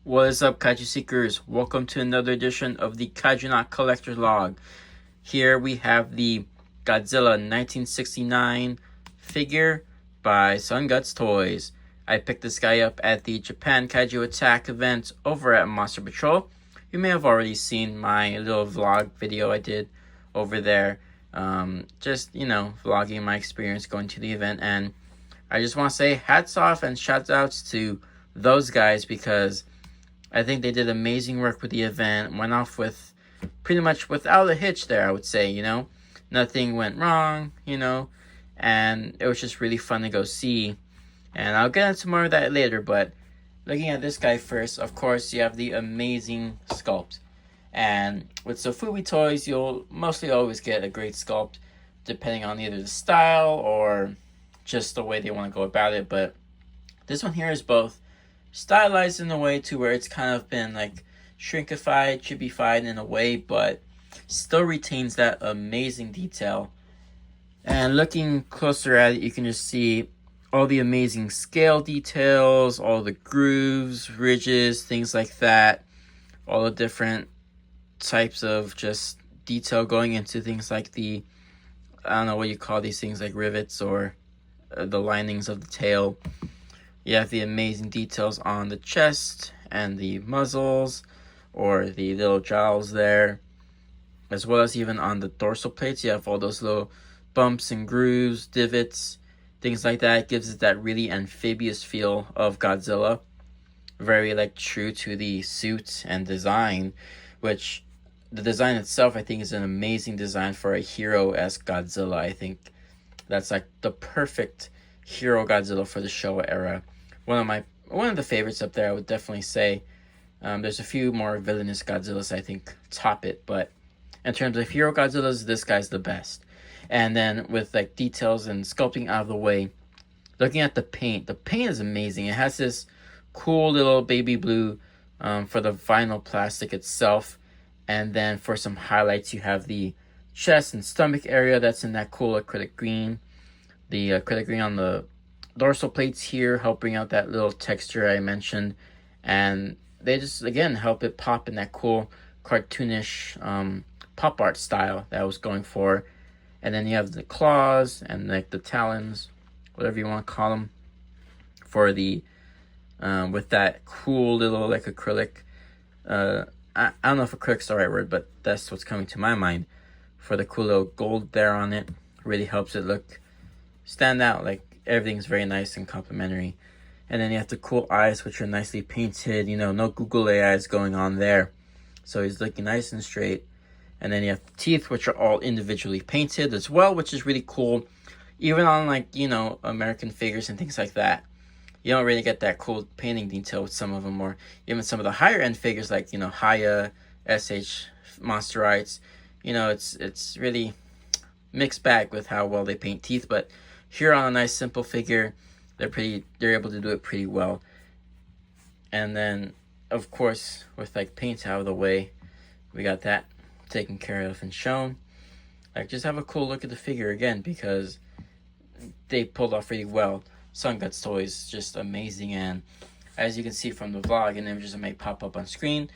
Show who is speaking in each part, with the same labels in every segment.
Speaker 1: What is up, Kaiju Seekers? Welcome to another edition of the Kaijunaut Collector's Log. Here we have the Godzilla 1969 figure by Sunguts Toys. I picked this guy up at the Japan Kaiju Attack event over at Monster Patrol. You may have already seen my little vlog video I did over there. Vlogging my experience going to the event. And I just want to say hats off and shout outs to those guys because I think they did amazing work with the event. Went off with pretty much without a hitch there, I would say, Nothing went wrong, and it was just really fun to go see. And I'll get into more of that later, but looking at this guy first, of course, you have the amazing sculpt. And with Sofubi toys, you'll mostly always get a great sculpt, depending on either the style or just the way they want to go about it. But this one here is both stylized in a way to where it's kind of been like shrinkified, chibified in a way, but still retains that amazing detail. And looking closer at it, you can just see all the amazing scale details, all the grooves, ridges, things like that, all the different types of just detail going into things like I don't know what you call these things, like rivets or the linings of the tail. You have the amazing details on the chest and the muzzles or the little jowls there, as well as even on the dorsal plates. You have all those little bumps and grooves, divots, things like that. It gives it that really amphibious feel of Godzilla. Very true to the suit and design, which the design itself I think is an amazing design for a hero-esque Godzilla. I think that's like the perfect hero Godzilla for the Showa era. One of the favorites up there, I would definitely say. There's a few more villainous Godzillas I think top it, but in terms of hero Godzillas, this guy's the best. And then with details and sculpting out of the way, looking at the paint is amazing. It has this cool little baby blue for the vinyl plastic itself, and then for some highlights you have the chest and stomach area that's in that cool acrylic green. The acrylic green on the dorsal plates here help bring out that little texture I mentioned, and they just again help it pop in that cool cartoonish pop art style that I was going for. And then you have the claws and the talons, whatever you want to call them, for the with that cool little acrylic. I don't know if acrylic's the right word, but that's what's coming to my mind. For the cool little gold there on it, really helps it stand out. Everything's very nice and complimentary. And then you have the cool eyes, which are nicely painted. No Google eyes going on there. So he's looking nice and straight. And then you have the teeth, which are all individually painted as well, which is really cool. Even on American figures and things like that, you don't really get that cool painting detail with some of them, or even some of the higher end figures like Haya, SH, Monsterites. It's really mixed bag with how well they paint teeth, but here on a nice simple figure, they're able to do it pretty well. And then of course with paint out of the way, we got that taken care of and shown. Just have a cool look at the figure again, because they pulled off really well. Sunguts Toys, just amazing. And as you can see from the vlog and images that may pop up on screen,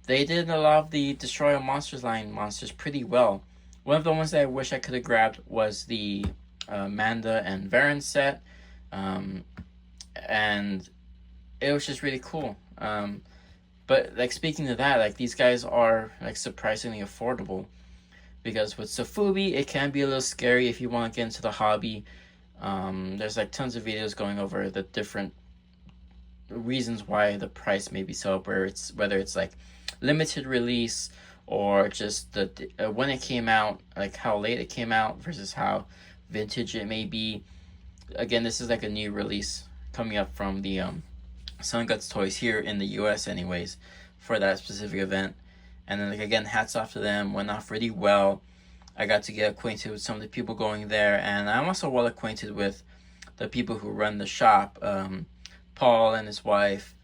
Speaker 1: they did a lot of the Destroy All Monsters line monsters pretty well. One of the ones that I wish I could have grabbed was the Manda and Varen set, and it was just really cool. But speaking to that, these guys are surprisingly affordable, because with Sofubi it can be a little scary if you want to get into the hobby. There's tons of videos going over the different reasons why the price may be so up, whether it's limited release or just when it came out, how late it came out versus how vintage it may be. Again, this is a new release coming up from the Sunguts Toys here in the US anyways, for that specific event. And then again, hats off to them, went off really well. I got to get acquainted with some of the people going there, and I'm also well acquainted with the people who run the shop. Paul and his wife,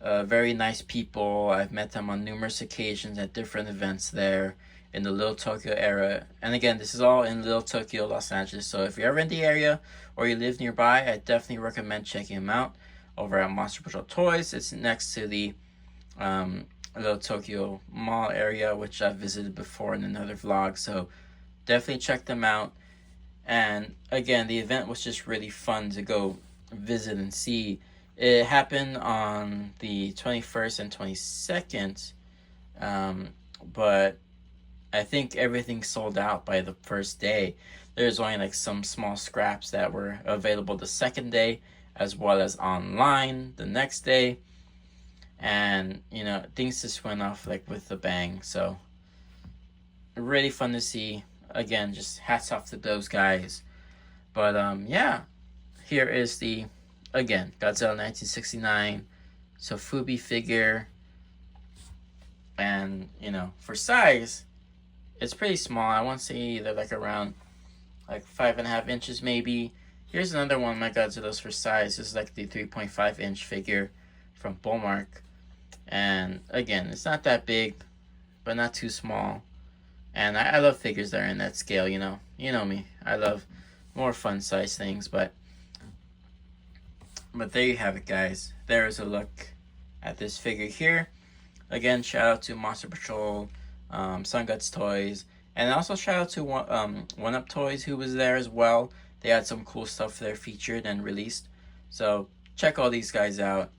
Speaker 1: very nice people. I've met them on numerous occasions at different events there in the Little Tokyo area. And again, this is all in Little Tokyo, Los Angeles. So if you're ever in the area or you live nearby, I definitely recommend checking them out. over at Monster Patrol Toys. It's next to the Little Tokyo Mall area, which I've visited before in another vlog, so definitely check them out. And again, the event was just really fun to go visit and see. It happened on the 21st and 22nd, but I think everything sold out by the first day. There's only like some small scraps that were available the second day, as well as online the next day. And, you know, things just went off like with a bang. So, really fun to see. Again, just hats off to those guys. But, yeah. Here is the, again, Godzilla 1969 Sofubi figure. And, you know, for size, it's pretty small. I want to say they're like around like 5.5 inches maybe. Here's another one of my Godzillas for size. This is like the 3.5 inch figure from Bullmark. And again, it's not that big, but not too small. And I love figures that are in that scale, you know. You know me. I love more fun size things, but there you have it, guys. There is a look at this figure here. Again, shout out to Monster Patrol, Sunguts Toys, and also shout out to One Up Toys, who was there as well. They had some cool stuff there featured and released. So check all these guys out.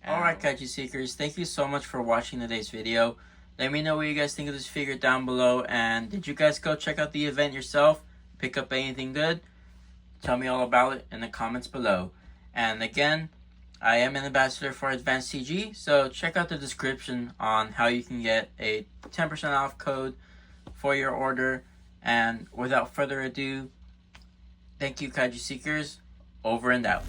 Speaker 1: Alright, Kaiju Seekers, thank you so much for watching today's video. Let me know what you guys think of this figure down below. And did you guys go check out the event yourself? Pick up anything good? Tell me all about it in the comments below. And again, I am an ambassador for Advanced CG, so check out the description on how you can get a 10% off code for your order. And without further ado, thank you, Kaiju Seekers. Over and out.